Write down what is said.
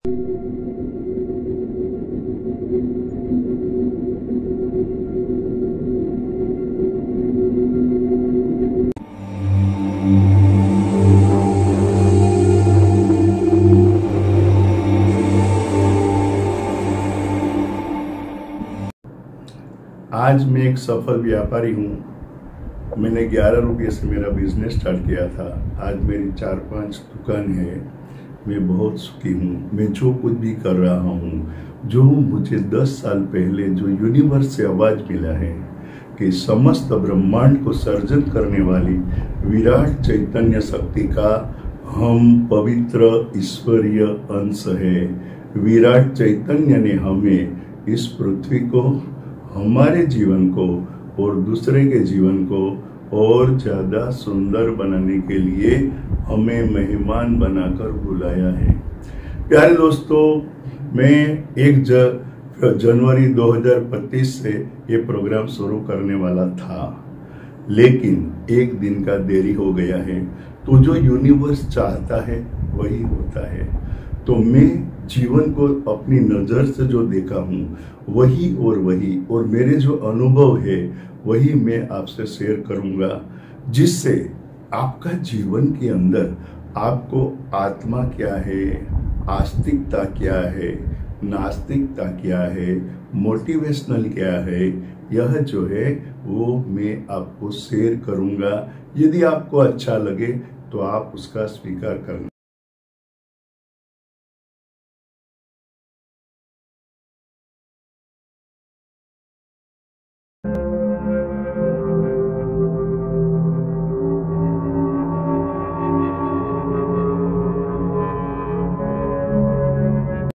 आज मैं एक सफल व्यापारी हूँ। मैंने 11 रुपये से मेरा बिजनेस स्टार्ट किया था। आज मेरी 4-5 दुकान है। मैं बहुत सुखी हूँ। मैं जो कुछ भी कर रहा हूँ, जो मुझे 10 साल पहले जो यूनिवर्स से आवाज मिला है कि समस्त ब्रह्मांड को सर्जन करने वाली विराट चैतन्य शक्ति का हम पवित्र ईश्वरीय अंश है। विराट चैतन्य ने हमें इस पृथ्वी को, हमारे जीवन को और दूसरे के जीवन को और ज्यादा सुंदर बनाने के लिए हमें मेहमान बनाकर बुलाया है। प्यारे दोस्तों, मैं 1 जनवरी 2025 से ये प्रोग्राम शुरू करने वाला था, लेकिन 1 दिन का देरी हो गया है। तो जो यूनिवर्स चाहता है वही होता है। तो मैं जीवन को अपनी नजर से जो देखा हूँ वही और मेरे जो अनुभव है वही मैं आपसे शेयर करूंगा, जिससे आपका जीवन के अंदर आपको आत्मा क्या है, आस्तिकता क्या है, नास्तिकता क्या है, मोटिवेशनल क्या है, यह जो है वो मैं आपको शेयर करूंगा। यदि आपको अच्छा लगे तो आप उसका स्वीकार करना।